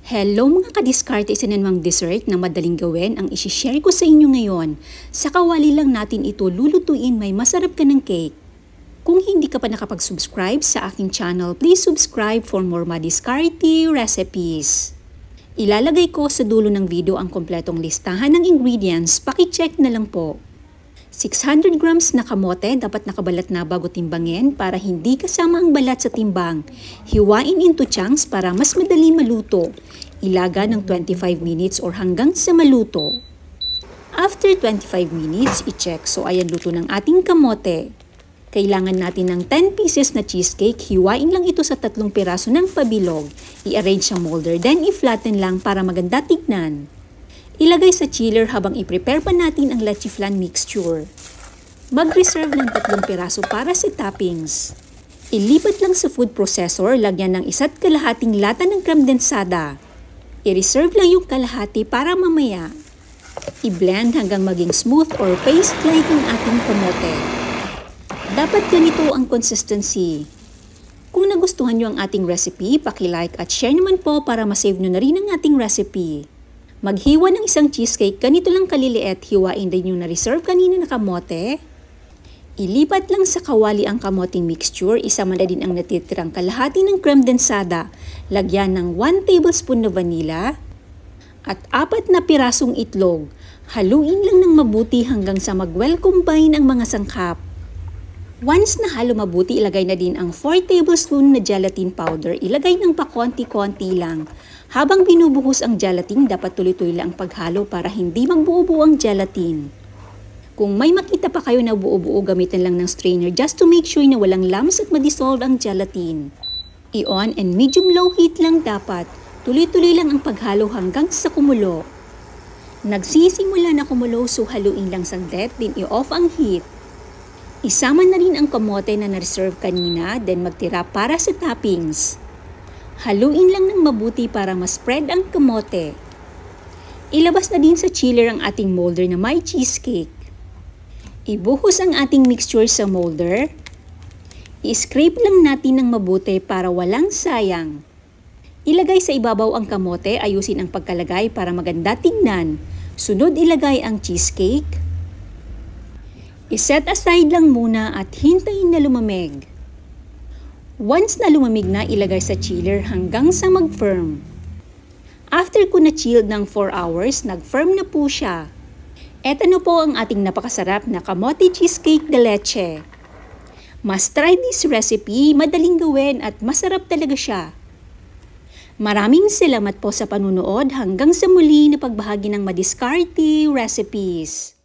Hello mga kadiskarte, isa na namang dessert na madaling gawin ang isishare ko sa inyo ngayon. Sa kawali lang natin ito lulutuin, may masarap ka ng cake. Kung hindi ka pa nakapag-subscribe sa aking channel, please subscribe for more madiskarte recipes. Ilalagay ko sa dulo ng video ang kompletong listahan ng ingredients, paki-check na lang po. 600 grams na kamote dapat nakabalat na bago timbangin para hindi kasama ang balat sa timbang. Hiwain into chunks para mas madali maluto. Ilaga ng 25 minutes or hanggang sa maluto. After 25 minutes, i-check. So ayan, luto ng ating kamote. Kailangan natin ng 10 pieces na cheesecake. Hiwain lang ito sa 3 piraso ng pabilog. I-arrange sa molder, then i-flatten lang para maganda tignan. Ilagay sa chiller habang i-prepare pa natin ang leche flan mixture. Mag-reserve ng 3 piraso para sa toppings. Ilipat lang sa food processor, lagyan ng 1 kalahating lata ng kremdensada. I-reserve lang yung kalahati para mamaya. I-blend hanggang maging smooth or paste-like ang ating kamote. Dapat ganito ang consistency. Kung nagustuhan nyo ang ating recipe, paki-like at share naman po para masave nyo na rin ang ating recipe. Maghiwa ng isang cheesecake, ganito lang kaliliit, hiwain din yung na-reserve kanina na kamote. Ilipat lang sa kawali ang kamoting mixture, isama na din ang natitirang kalahati ng kremdensada, lagyan ng 1 tablespoon na vanilla, at 4 na pirasong itlog. Haluin lang ng mabuti hanggang sa mag-well combine ang mga sangkap. Once na halo mabuti, ilagay na din ang 4 tablespoon na gelatin powder. Ilagay ng pakonti-konti lang. Habang binubuhos ang gelatin, dapat tuloy-tuloy lang ang paghalo para hindi magbuo-buo ang gelatin. Kung may makita pa kayo na buo-buo, gamitan lang ng strainer just to make sure na walang lumps at ma-dissolve ang gelatin. I-on and medium-low heat lang dapat. Tuloy-tuloy lang ang paghalo hanggang sa kumulo. Nagsisimula na kumulo, so haluin lang saglit, then i-off ang heat. Isama na rin ang kamote na na-reserve kanina, then magtira para sa toppings. Haluin lang ng mabuti para ma-spread ang kamote. Ilabas na din sa chiller ang ating molder na may cheesecake. Ibuhos ang ating mixture sa molder. I-scrape lang natin ng mabuti para walang sayang. Ilagay sa ibabaw ang kamote, ayusin ang pagkalagay para maganda tingnan. Sunod ilagay ang cheesecake. I-set aside lang muna at hintayin na lumamig. Once na lumamig na, ilagay sa chiller hanggang sa mag-firm. After ko na-chilled ng 4 hours, nag-firm na po siya. Eto na po ang ating napakasarap na kamote cheesecake de leche. Must try this recipe, madaling gawin at masarap talaga siya. Maraming salamat po sa panunood, hanggang sa muli na pagbahagi ng madiskarte recipes.